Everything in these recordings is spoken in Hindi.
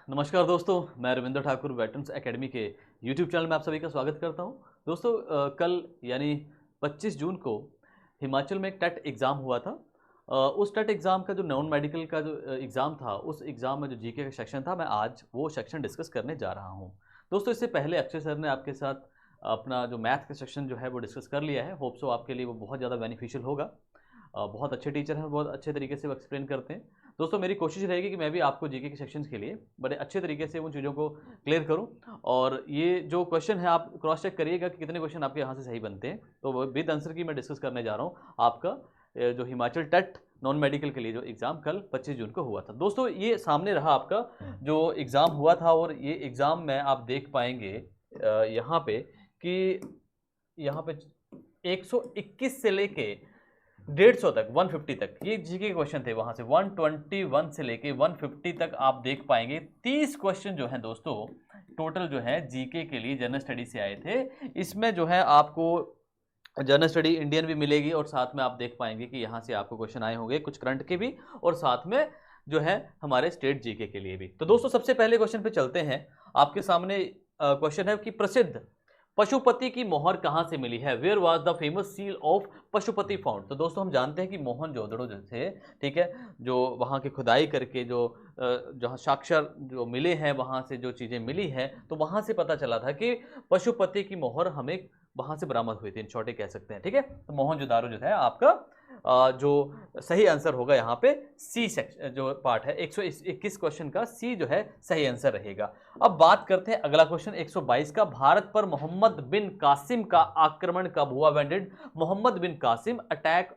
नमस्कार दोस्तों, मैं रविंद्र ठाकुर वेटरन्स एकेडमी के यूट्यूब चैनल में आप सभी का स्वागत करता हूं। दोस्तों कल यानी 25 जून को हिमाचल में एक टेट एग्ज़ाम हुआ था। उस टेट एग्ज़ाम का जो नॉन मेडिकल का जो एग्ज़ाम था, उस एग्ज़ाम में जो जीके का सेक्शन था, मैं आज वो सेक्शन डिस्कस करने जा रहा हूं। दोस्तों इससे पहले अक्षय सर ने आपके साथ अपना जो मैथ का सेक्शन जो है वो डिस्कस कर लिया है। होप सो आपके लिए वो बहुत ज़्यादा बेनिफिशियल होगा। बहुत अच्छे टीचर हैं, बहुत अच्छे तरीके से वो एक्सप्लेन करते हैं। दोस्तों मेरी कोशिश रहेगी कि मैं भी आपको जीके के सेक्शंस के लिए बड़े अच्छे तरीके से उन चीज़ों को क्लियर करूं। और ये जो क्वेश्चन है आप क्रॉस चेक करिएगा कि कितने क्वेश्चन आपके यहाँ से सही बनते हैं। तो वो विद आंसर की मैं डिस्कस करने जा रहा हूँ आपका जो हिमाचल टेट नॉन मेडिकल के लिए जो एग्ज़ाम कल 25 जून को हुआ था। दोस्तों ये सामने रहा आपका जो एग्ज़ाम हुआ था, और ये एग्ज़ाम में आप देख पाएंगे यहाँ पे कि यहाँ पे 121 से लेके 150 तक 150 तक ये जीके के क्वेश्चन थे। वहां से 121 से लेके 150 तक आप देख पाएंगे 30 क्वेश्चन जो हैं दोस्तों टोटल जो है जीके के लिए जनरल स्टडी से आए थे। इसमें जो है आपको जनरल स्टडी इंडियन भी मिलेगी, और साथ में आप देख पाएंगे कि यहाँ से आपको क्वेश्चन आए होंगे कुछ करंट के भी, और साथ में जो है हमारे स्टेट जीके के लिए भी। तो दोस्तों सबसे पहले क्वेश्चन पे चलते हैं। आपके सामने क्वेश्चन है कि प्रसिद्ध पशुपति की मोहर कहां से मिली है? Where was the famous seal of Pashupati found? तो दोस्तों हम जानते हैं कि मोहनजोदड़ो जो थे, ठीक है, जो वहां की खुदाई करके जो जहां साक्षर जो मिले हैं, वहां से जो चीजें मिली हैं, तो वहां से पता चला था कि पशुपति की मोहर हमें वहां से बरामद हुई थी, इन शॉर्ट कह सकते हैं। ठीक है, तो मोहनजोदारो जो है आपका जो सही आंसर होगा यहाँ पे सी सेक्शन जो पार्ट है 121 क्वेश्चन का सी जो है सही आंसर रहेगा। अब बात करते हैं अगला क्वेश्चन 122 का। भारत पर मोहम्मद बिन कासिम का आक्रमण कब हुआ? When did Mohammad bin Qasim attack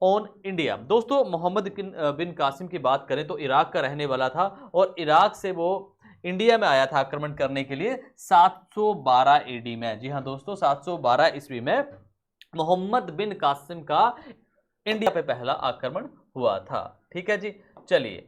on India? दोस्तों मोहम्मद बिन कासिम की बात करें तो इराक का रहने वाला था, और इराक से वो इंडिया में आया था आक्रमण करने के लिए 712 एडी में। जी हाँ दोस्तों, 712 ईस्वी में मोहम्मद बिन कासिम का इंडिया पे पहला आक्रमण हुआ था। ठीक है जी, चलिए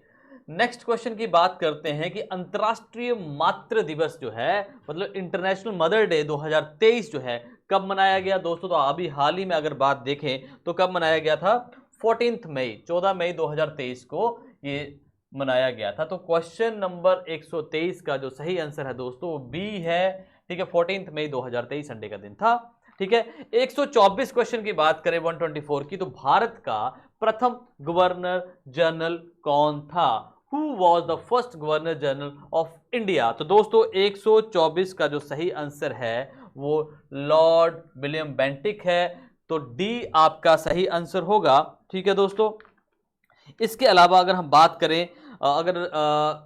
नेक्स्ट क्वेश्चन की बात करते हैं कि अंतर्राष्ट्रीय मातृ दिवस जो है, मतलब इंटरनेशनल मदर डे 2023 जो है कब मनाया गया दोस्तों? तो अभी हाल ही में अगर बात देखें तो कब मनाया गया था? 14 मई 2023 को ये मनाया गया था। तो क्वेश्चन नंबर 123 का जो सही आंसर है दोस्तों वो बी है। ठीक है, 14 मई 2023 संडे का दिन था। ठीक है, 124 क्वेश्चन की बात करें 124 की, तो भारत का प्रथम गवर्नर जनरल कौन था? Who was the first governor general of India? तो दोस्तों 124 का जो सही आंसर है वो लॉर्ड विलियम बेंटिक है। तो डी आपका सही आंसर होगा। ठीक है दोस्तों, इसके अलावा अगर हम बात करें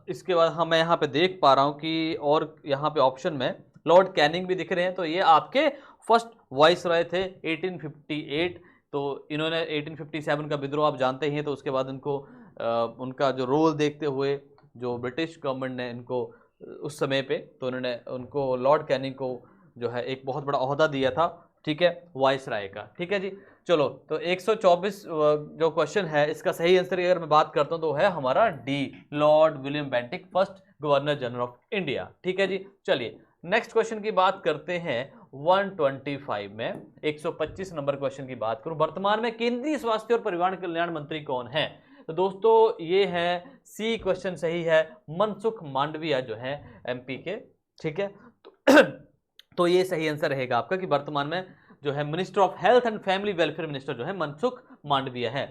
इसके बाद हम मैं यहाँ पे देख पा रहा हूँ कि और यहाँ पे ऑप्शन में लॉर्ड कैनिंग भी दिख रहे हैं। तो ये आपके फर्स्ट वाइस रॉय थे 1858। तो इन्होंने 1857 का विद्रोह आप जानते ही हैं। तो उसके बाद उनका जो रोल देखते हुए जो ब्रिटिश गवर्नमेंट ने इनको उस समय पे, तो उन्होंने उनको लॉर्ड कैनिंग को जो है एक बहुत बड़ा ओहदा दिया था। ठीक है, वाइस राय का। ठीक है जी, चलो तो 124 जो क्वेश्चन है इसका सही आंसर अगर मैं बात करता हूं तो है हमारा D, Lord William Bentinck, first governor general of India. ठीक है जी, चलिए नेक्स्ट क्वेश्चन की बात करते हैं 125 में। 125 नंबर क्वेश्चन की बात करूं, वर्तमान में केंद्रीय स्वास्थ्य और परिवार कल्याण मंत्री कौन है? तो दोस्तों ये है सी क्वेश्चन सही है, मनसुख मांडविया जो है एमपी के। ठीक है, तो ये सही आंसर रहेगा आपका कि वर्तमान में जो है minister of health and family welfare minister जो है मनसुख मांडविया है।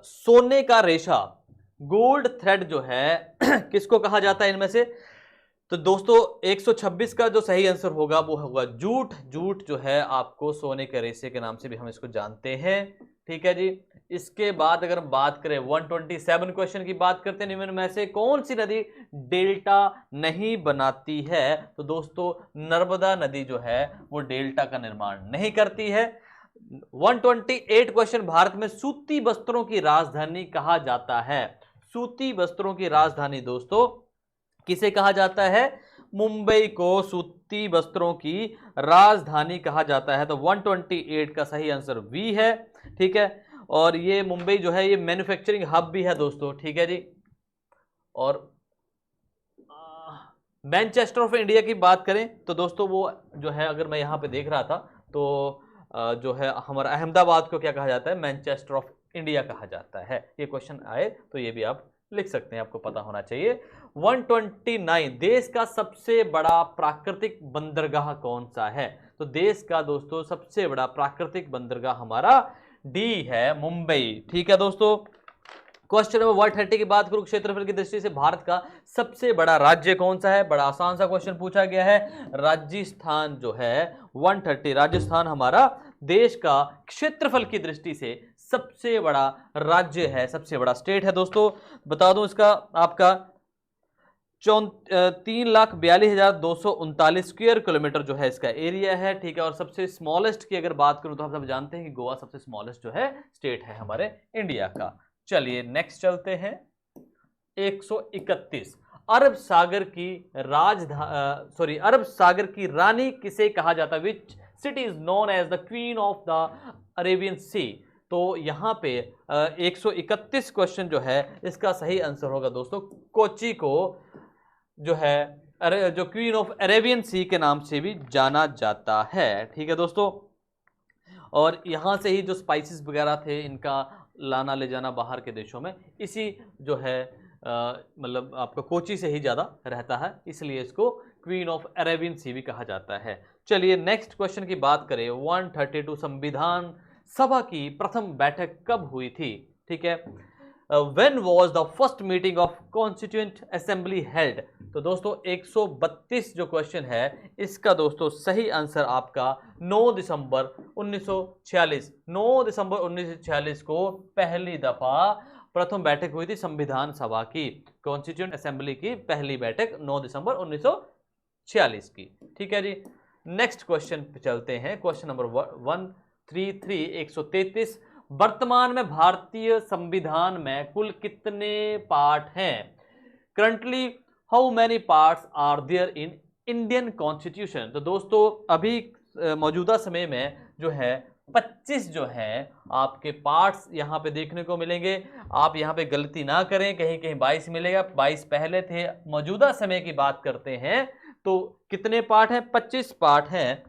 सोने का रेशा, गोल्ड थ्रेड जो है किसको कहा जाता है इनमें से? तो दोस्तों 126 का जो सही आंसर होगा वो होगा जूट। जूट जो है आपको सोने के रेशे के नाम से भी हम इसको जानते हैं। ठीक है जी, इसके बाद अगर हम बात करें 127 क्वेश्चन की बात करते हैं, निम्न में से कौन सी नदी डेल्टा नहीं बनाती है? तो दोस्तों नर्मदा नदी जो है वो डेल्टा का निर्माण नहीं करती है। 128 क्वेश्चन, भारत में सूती वस्त्रों की राजधानी कहा जाता है? सूती वस्त्रों की राजधानी दोस्तों किसे कहा जाता है? मुंबई को सूती वस्त्रों की राजधानी कहा जाता है। तो 128 का सही आंसर बी है। ठीक है, और ये मुंबई जो है ये मैन्युफैक्चरिंग हब भी है दोस्तों। ठीक है जी, और मैनचेस्टर ऑफ इंडिया की बात करें तो दोस्तों वो जो है अगर मैं यहाँ पे देख रहा था तो जो है हमारा अहमदाबाद को क्या कहा जाता है? मैनचेस्टर ऑफ इंडिया कहा जाता है। ये क्वेश्चन आए तो ये भी आप लिख सकते हैं, आपको पता होना चाहिए। 129, देश का सबसे बड़ा प्राकृतिक बंदरगाह कौन सा है? तो देश का दोस्तों सबसे बड़ा प्राकृतिक बंदरगाह हमारा डी है, मुंबई। ठीक है दोस्तों। क्वेश्चन नंबर 130 की बात करूं, क्षेत्रफल की दृष्टि से भारत का सबसे बड़ा राज्य कौन सा है? बड़ा आसान सा क्वेश्चन पूछा गया है। राजस्थान जो है 130, राजस्थान हमारा देश का क्षेत्रफल की दृष्टि से सबसे बड़ा राज्य है, सबसे बड़ा स्टेट है दोस्तों। बता दूं इसका आपका 3,42,239 स्क्वायर किलोमीटर जो है इसका एरिया है। ठीक है। और सबसे स्मॉलेस्ट की अगर बात करूं तो आप सब जानते हैं कि गोवा सबसे स्मॉलेस्ट जो है स्टेट है हमारे इंडिया का। चलिए नेक्स्ट चलते हैं। 131, अरब सागर की अरब सागर की रानी किसे कहा जाता है? Which city is known as the queen of the Arabian sea? तो यहां पे 131 क्वेश्चन जो है इसका सही आंसर होगा दोस्तों कोच्चि को जो है जो क्वीन ऑफ अरेबियन सी के नाम से भी जाना जाता है। ठीक है दोस्तों। और यहां से ही जो स्पाइसेस वगैरह थे इनका लाना ले जाना बाहर के देशों में इसी जो है मतलब आपका कोच्चि से ही ज़्यादा रहता है, इसलिए इसको क्वीन ऑफ अरेबियन सी भी कहा जाता है। चलिए नेक्स्ट क्वेश्चन की बात करें। 132, संविधान सभा की प्रथम बैठक कब हुई थी? ठीक है। When was the first meeting of constituent assembly held? तो दोस्तों 132 जो क्वेश्चन है इसका दोस्तों सही आंसर आपका 9 दिसंबर 1946। 9 दिसंबर 1946 को पहली दफा प्रथम बैठक हुई थी संविधान सभा की, कॉन्स्टिट्यूएंट असेंबली की पहली बैठक 9 दिसंबर 1946 की। ठीक है जी। नेक्स्ट क्वेश्चन पे चलते हैं। क्वेश्चन नंबर 133, 133, वर्तमान में भारतीय संविधान में कुल कितने पार्ट हैं? Currently how many parts are there in Indian constitution? तो दोस्तों अभी मौजूदा समय में जो है 25 जो है आपके पार्ट्स यहाँ पे देखने को मिलेंगे। आप यहाँ पे गलती ना करें, कहीं कहीं 22 मिलेगा, 22 पहले थे। मौजूदा समय की बात करते हैं तो कितने पार्ट हैं? 25 पार्ट हैं।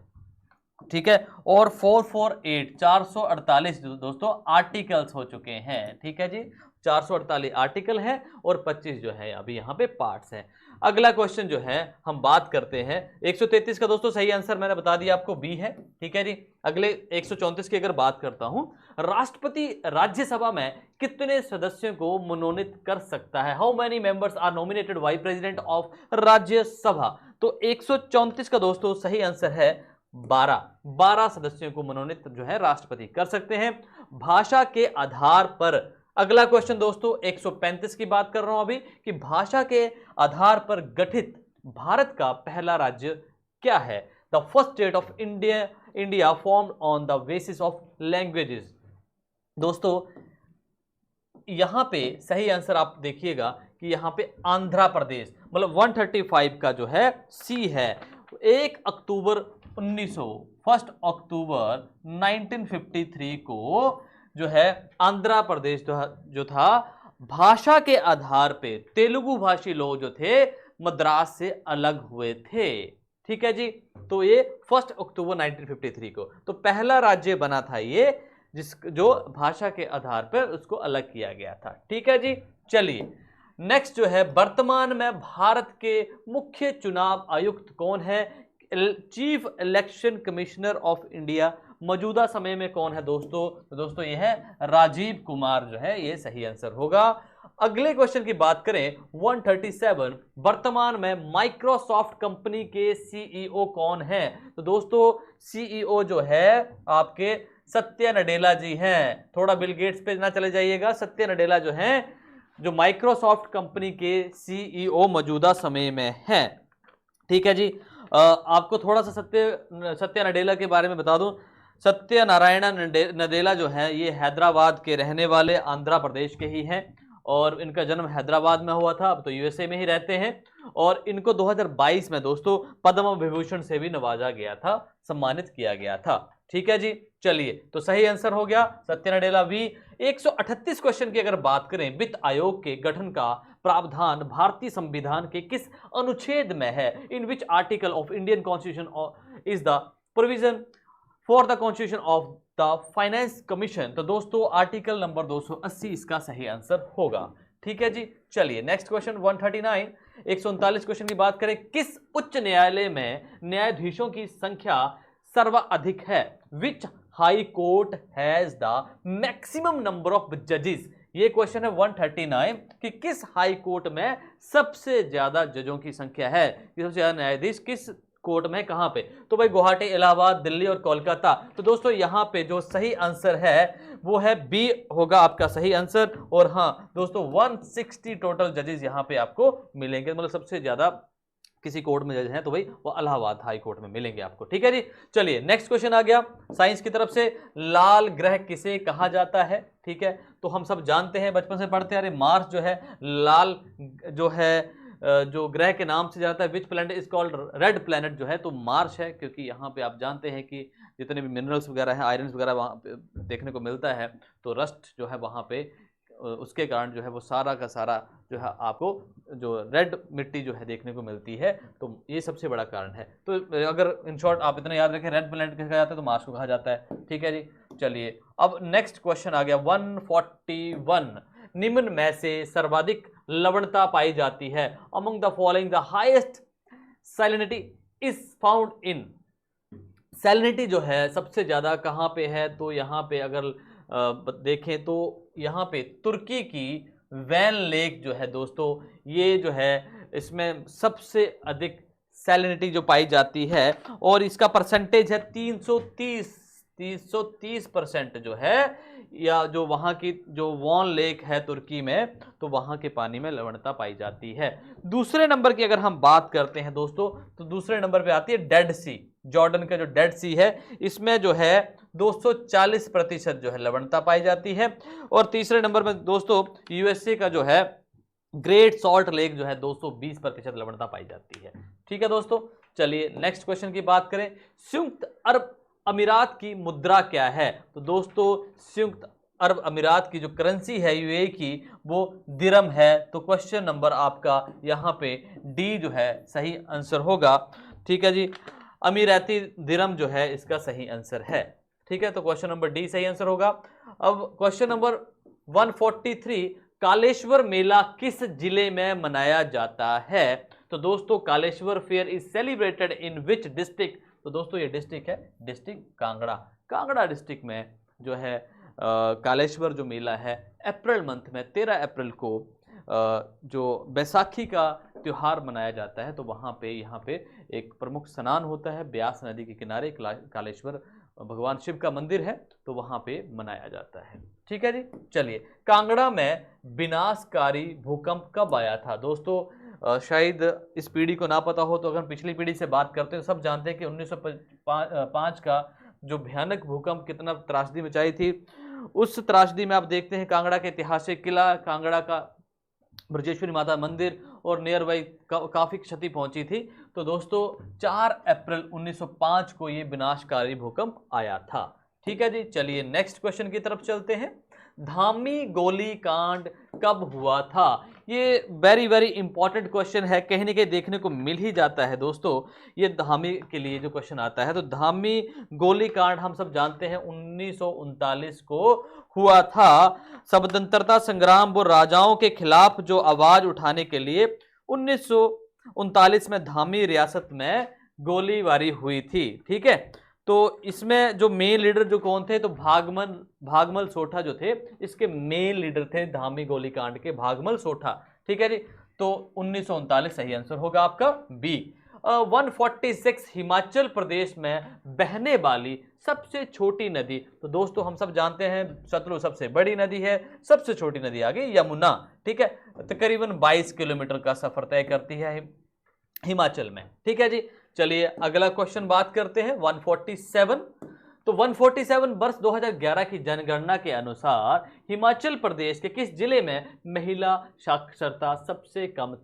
ठीक है। और 448 दोस्तों आर्टिकल्स हो चुके हैं। ठीक है जी। 448 आर्टिकल है और 25 जो है अभी यहाँ पे पार्ट्स हैं। अगला क्वेश्चन जो है हम बात करते हैं 133 का दोस्तों सही आंसर मैंने बता दिया आपको बी है। ठीक है जी। अगले 134 की अगर बात करता हूं, राष्ट्रपति राज्यसभा में कितने सदस्यों को मनोनीत कर सकता है? How many members are nominated by president of Rajya Sabha? तो 134 का दोस्तों सही आंसर है 12 सदस्यों को मनोनीत जो है राष्ट्रपति कर सकते हैं भाषा के आधार पर। अगला क्वेश्चन दोस्तों 135 की बात कर रहा हूं अभी कि भाषा के आधार पर गठित भारत का पहला राज्य क्या है? The first state of India formed on the basis of languages. दोस्तों यहां पे सही आंसर आप देखिएगा कि यहां पे आंध्र प्रदेश, मतलब 135 का जो है सी है। 1 अक्टूबर 1953 को जो है आंध्र प्रदेश जो था भाषा के आधार पे तेलुगु भाषी लोग जो थे मद्रास से अलग हुए थे। ठीक है जी। तो ये 1 अक्टूबर 1953 को तो पहला राज्य बना था ये जो भाषा के आधार पर उसको अलग किया गया था। ठीक है जी। चलिए नेक्स्ट जो है वर्तमान में भारत के मुख्य चुनाव आयुक्त कौन है? Chief election commissioner of India मौजूदा समय में कौन है दोस्तों? तो दोस्तों यह है राजीव कुमार जो है ये सही आंसर होगा। अगले क्वेश्चन की बात करें 137, वर्तमान में माइक्रोसॉफ्ट कंपनी के सीईओ कौन है? तो दोस्तों सीईओ जो है आपके सत्या नडेला जी हैं। थोड़ा बिल गेट्स पे ना चले जाइएगा, सत्या नडेला जो हैं जो माइक्रोसॉफ्ट कंपनी के सीईओ मौजूदा समय में हैं। ठीक है जी। आपको थोड़ा सा सत्या नडेला के बारे में बता दूं। सत्य नारायण नडेला जो है ये हैदराबाद के रहने वाले आंध्र प्रदेश के ही हैं और इनका जन्म हैदराबाद में हुआ था, अब तो यूएसए में ही रहते हैं। और इनको 2022 में दोस्तों पद्म विभूषण से भी नवाजा गया था, सम्मानित किया गया था। ठीक है जी। चलिए तो सही आंसर हो गया सत्य नडेला भी। 138 क्वेश्चन की अगर बात करें, वित्त आयोग के गठन का प्रावधान भारतीय संविधान के किस अनुच्छेद में है? In which article of Indian constitution is the provision for the constitution of the finance commission? तो दोस्तों आर्टिकल नंबर 280 इसका सही आंसर होगा। ठीक है जी। चलिए नेक्स्ट क्वेश्चन 139, 139 क्वेश्चन की बात करें। किस उच्च न्यायालय में न्यायाधीशों की संख्या सर्वाधिक है? Which high court has the maximum number of जजेस? ये क्वेश्चन है 139 कि किस हाई कोर्ट में सबसे ज्यादा जजों की संख्या है, सबसे ज्यादा न्यायाधीश किस कोर्ट में, कहां पे? तो भाई गुवाहाटी, इलाहाबाद, दिल्ली और कोलकाता। तो दोस्तों यहां पे जो सही आंसर है वो है बी होगा आपका सही आंसर। और हां दोस्तों 160 टोटल जजेस यहां पे आपको मिलेंगे, मतलब सबसे ज्यादा किसी कोर्ट में जज हैं तो भाई वो इलाहाबाद हाई कोर्ट में मिलेंगे आपको। ठीक है जी, चलिए नेक्स्ट क्वेश्चन आ गया साइंस की तरफ से। लाल ग्रह किसे कहा जाता है? ठीक है, तो हम सब जानते हैं, बचपन से पढ़ते आ रहे, मार्स जो है लाल जो है जो ग्रह के नाम से जाता है। Which planet is called red planet? जो है तो मार्स है, क्योंकि यहाँ पे आप जानते हैं कि जितने भी मिनरल्स वगैरह हैं, आयरन वगैरह वहाँ पे देखने को मिलता है, तो रस्ट जो है वहाँ पे उसके कारण जो है वो सारा का सारा जो है आपको जो रेड मिट्टी जो है देखने को मिलती है, तो ये सबसे बड़ा कारण है। तो अगर इन शॉर्ट आप इतना याद रखें, रेड प्लैनेट कहा जाता है तो मार्स को कहा जाता है। ठीक है जी, चलिए अब नेक्स्ट क्वेश्चन आ गया 141। निम्न में से सर्वाधिक लवणता पाई जाती है? Among the following the highest salinity is found in? Salinity जो है सबसे ज्यादा कहां पे है? तो यहां पे अगर देखें तो यहाँ पे तुर्की की वैन लेक जो है दोस्तों, ये जो है इसमें सबसे अधिक सैलिनिटी जो पाई जाती है, और इसका परसेंटेज है 330% जो है, या जो वहाँ की जो वॉन लेक है तुर्की में, तो वहाँ के पानी में लवणता पाई जाती है। दूसरे नंबर की अगर हम बात करते हैं दोस्तों, तो दूसरे नंबर पे आती है डेड सी। जॉर्डन का जो डेड सी है, इसमें जो है 240% जो है लवणता पाई जाती है। और तीसरे नंबर में दोस्तों यूएसए का जो है ग्रेट सॉल्ट लेक जो है 220% लवणता पाई जाती है। ठीक है दोस्तों, चलिए नेक्स्ट क्वेश्चन की बात करें। संयुक्त अरब अमीरात की मुद्रा क्या है? तो दोस्तों संयुक्त अरब अमीरात की जो करेंसी है यूएई की, वो दिरहम है। तो क्वेश्चन नंबर आपका यहाँ पे डी जो है सही आंसर होगा। ठीक है जी, अमीराती दिरहम जो है इसका सही आंसर है। ठीक है, तो क्वेश्चन नंबर डी सही आंसर होगा। अब क्वेश्चन नंबर 143, कालेश्वर मेला किस जिले में मनाया जाता है? तो दोस्तों Kaleshwar fair is celebrated in which district? तो दोस्तों ये डिस्ट्रिक्ट है डिस्ट्रिक्ट कांगड़ा। कांगड़ा डिस्ट्रिक्ट में जो है कालेश्वर जो मेला है अप्रैल मंथ में 13 अप्रैल को जो बैसाखी का त्योहार मनाया जाता है, तो वहाँ पे यहाँ पे एक प्रमुख स्नान होता है ब्यास नदी के किनारे। कालेश्वर भगवान शिव का मंदिर है, तो वहाँ पे मनाया जाता है। ठीक है जी, चलिए कांगड़ा में विनाशकारी भूकंप कब आया था? दोस्तों शायद इस पीढ़ी को ना पता हो, तो अगर पिछली पीढ़ी से बात करते हैं तो सब जानते हैं कि 1905 का जो भयानक भूकंप कितना त्रासदी मचाई थी। उस त्रासदी में आप देखते हैं कांगड़ा के ऐतिहासिक किला, कांगड़ा का ब्रजेश्वरी माता मंदिर और नियर बाई काफी क्षति पहुंची थी। तो दोस्तों 4 अप्रैल 1905 को ये विनाशकारी भूकंप आया था। ठीक है जी, चलिए नेक्स्ट क्वेश्चन की तरफ चलते हैं। धामी गोली कांड कब हुआ था? ये वेरी वेरी इंपॉर्टेंट क्वेश्चन है, कहीं ना कहीं देखने को मिल ही जाता है दोस्तों। ये धामी के लिए जो क्वेश्चन आता है, तो धामी गोली कांड हम सब जानते हैं 1939 को हुआ था। स्वतंत्रता संग्राम व राजाओं के खिलाफ जो आवाज उठाने के लिए 1939 में धामी रियासत में गोलीबारी हुई थी। ठीक है, तो इसमें जो मेन लीडर जो कौन थे? तो भागमल सोठा जो थे, इसके मेन लीडर थे धामी गोलीकांड के, भागमल सोठा। ठीक है जी, तो 1939 सही आंसर होगा आपका बी। 146 हिमाचल प्रदेश में बहने वाली सबसे छोटी नदी? तो दोस्तों हम सब जानते हैं सतलुज सबसे बड़ी नदी है, सबसे छोटी नदी आ गई यमुना। ठीक है, तकरीबन 22 किलोमीटर का सफर तय करती है हिमाचल में। ठीक है जी, चलिए अगला क्वेश्चन बात करते हैं 147। तो 147 वर्ष 2011 की जनगणना के अनुसार हिमाचल प्रदेश के किस जिले में महिला साक्षरता सबसे कम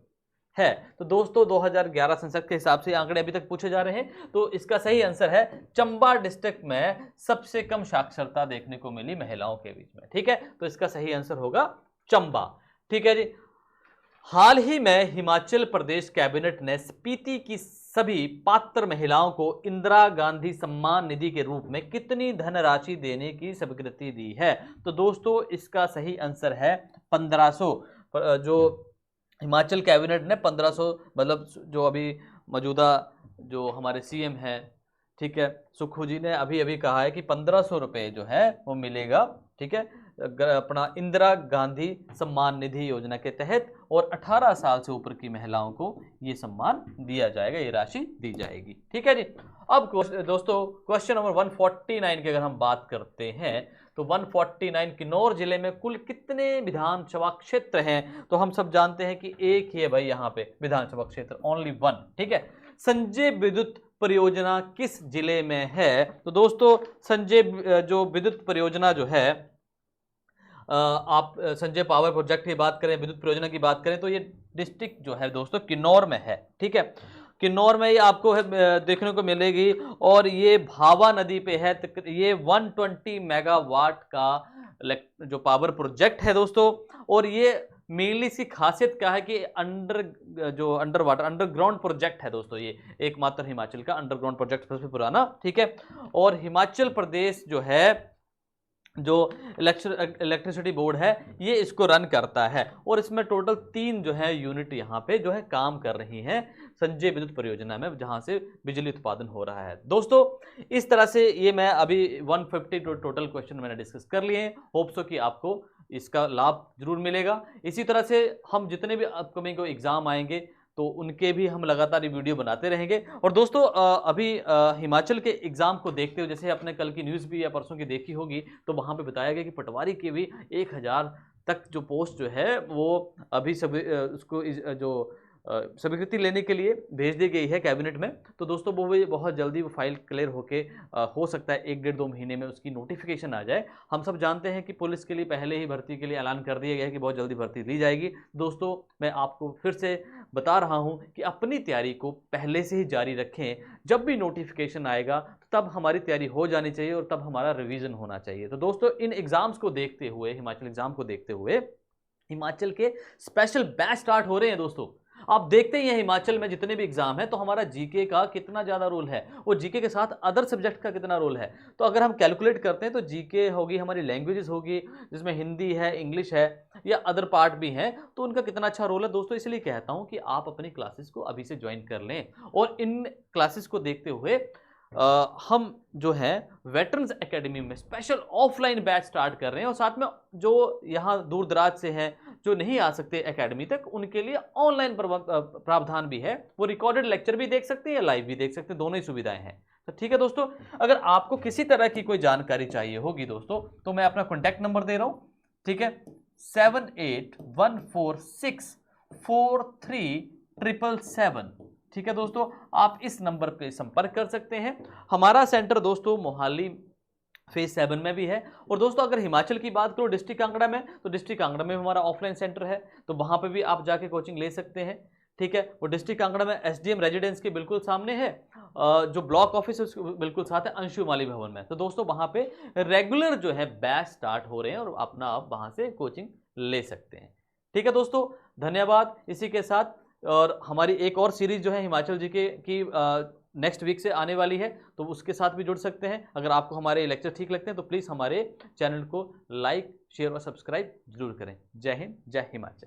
है? तो दोस्तों 2011 सेंसस के हिसाब से आंकड़े अभी तक पूछे जा रहे हैं, तो इसका सही आंसर है चंबा डिस्ट्रिक्ट में सबसे कम साक्षरता देखने को मिली महिलाओं के बीच में। ठीक है, तो इसका सही आंसर होगा चंबा। ठीक है जी, हाल ही में हिमाचल प्रदेश कैबिनेट ने स्पीति की सभी पात्र महिलाओं को इंदिरा गांधी सम्मान निधि के रूप में कितनी धनराशि देने की स्वीकृति दी है? तो दोस्तों इसका सही आंसर है 1500। जो हिमाचल कैबिनेट ने 1500, मतलब जो अभी मौजूदा जो हमारे सीएम हैं, ठीक है, सुक्खू जी ने अभी अभी कहा है कि 1500 रुपये जो है वो मिलेगा, ठीक है, अपना इंदिरा गांधी सम्मान निधि योजना के तहत, और 18 साल से ऊपर की महिलाओं को ये सम्मान दिया जाएगा, ये राशि दी जाएगी, ठीक है जी। अब दोस्तों क्वेश्चन नंबर 149 की अगर हम बात करते हैं तो 149 किन्नौर जिले में कुल कितने विधानसभा क्षेत्र हैं? तो हम सब जानते हैं कि एक ही है भाई यहाँ पे विधानसभा क्षेत्र, ओनली वन, ठीक है। संजय विद्युत परियोजना किस जिले में है? तो दोस्तों संजय जो विद्युत परियोजना जो है, आप संजय पावर प्रोजेक्ट की बात करें, विद्युत परियोजना की बात करें, तो ये डिस्ट्रिक्ट जो है दोस्तों किन्नौर में है, ठीक है। किन्नौर में ये आपको देखने को मिलेगी, और ये भावा नदी पे है। ये 120 मेगावाट का जो पावर प्रोजेक्ट है दोस्तों, और ये मेनली इसकी खासियत क्या है कि अंडर वाटर अंडरग्राउंड प्रोजेक्ट है दोस्तों, ये एकमात्र हिमाचल का अंडरग्राउंड प्रोजेक्ट सबसे पुराना, ठीक है। और हिमाचल प्रदेश जो है, जो इलेक्ट्रिसिटी बोर्ड है, ये इसको रन करता है, और इसमें टोटल 3 जो है यूनिट यहाँ पे जो है काम कर रही हैं संजय विद्युत परियोजना में, जहां से बिजली उत्पादन हो रहा है दोस्तों। इस तरह से ये मैं अभी 150 टोटल क्वेश्चन मैंने डिस्कस कर लिए हैं। होप्सो कि आपको इसका लाभ जरूर मिलेगा। इसी तरह से हम जितने भी अपकमिंग एग्जाम आएंगे तो उनके भी हम लगातार वीडियो बनाते रहेंगे। और दोस्तों अभी हिमाचल के एग्जाम को देखते हुए, जैसे आपने कल की न्यूज़ भी या परसों की देखी होगी, तो वहाँ पे बताया गया कि पटवारी के भी 1000 तक जो पोस्ट जो है वो अभी सब उसको जो स्वीकृति लेने के लिए भेज दी गई है कैबिनेट में। तो दोस्तों वो भी बहुत जल्दी वो फाइल क्लियर होके हो सकता है 1-1.5-2 महीने में उसकी नोटिफिकेशन आ जाए। हम सब जानते हैं कि पुलिस के लिए पहले ही भर्ती के लिए ऐलान कर दिया गया है कि बहुत जल्दी भर्ती ली जाएगी। दोस्तों मैं आपको फिर से बता रहा हूं कि अपनी तैयारी को पहले से ही जारी रखें। जब भी नोटिफिकेशन आएगा तब हमारी तैयारी हो जानी चाहिए और तब हमारा रिवीजन होना चाहिए। तो दोस्तों इन एग्जाम्स को देखते हुए, हिमाचल एग्जाम को देखते हुए, हिमाचल के स्पेशल बैच स्टार्ट हो रहे हैं दोस्तों। आप देखते ही हैं हिमाचल में जितने भी एग्जाम है तो हमारा जीके का कितना ज्यादा रोल है, और जीके के साथ अदर सब्जेक्ट का कितना रोल है। तो अगर हम कैलकुलेट करते हैं तो जीके होगी, हमारी लैंग्वेजेस होगी जिसमें हिंदी है, इंग्लिश है या अदर पार्ट भी हैं, तो उनका कितना अच्छा रोल है दोस्तों। इसलिए कहता हूं कि आप अपनी क्लासेस को अभी से ज्वाइन कर लें, और इन क्लासेस को देखते हुए हम जो है वेटरन्स एकेडमी में स्पेशल ऑफलाइन बैच स्टार्ट कर रहे हैं, और साथ में जो यहाँ दूर दराज से हैं जो नहीं आ सकते एकेडमी तक, उनके लिए ऑनलाइन प्रावधान भी है। वो रिकॉर्डेड लेक्चर भी देख सकते हैं या लाइव भी देख सकते हैं, दोनों ही सुविधाएं हैं। तो ठीक है दोस्तों, अगर आपको किसी तरह की कोई जानकारी चाहिए होगी दोस्तों तो मैं अपना कॉन्टैक्ट नंबर दे रहा हूं, ठीक है, 7814643777, ठीक है दोस्तों। आप इस नंबर पे संपर्क कर सकते हैं। हमारा सेंटर दोस्तों मोहाली फेज 7 में भी है। और दोस्तों अगर हिमाचल की बात करो डिस्ट्रिक्ट कांगड़ा में, तो डिस्ट्रिक्ट कांगड़ा में हमारा ऑफलाइन सेंटर है, तो वहां पे भी आप जाके कोचिंग ले सकते हैं, ठीक है। वो डिस्ट्रिक्ट कांगड़ा में एसडीएम रेजिडेंस के बिल्कुल सामने है, जो ब्लॉक ऑफिस है उसके बिल्कुल साथ है, अंशु माली भवन में। तो दोस्तों वहां पे रेगुलर जो है बैच स्टार्ट हो रहे हैं, और अपना आप वहां से कोचिंग ले सकते हैं, ठीक है दोस्तों। धन्यवाद। इसी के साथ और हमारी एक और सीरीज जो है हिमाचल जीके की नेक्स्ट वीक से आने वाली है, तो उसके साथ भी जुड़ सकते हैं। अगर आपको हमारे लेक्चर ठीक लगते हैं तो प्लीज़ हमारे चैनल को लाइक, शेयर और सब्सक्राइब जरूर करें। जय हिंद, जय हिमाचल।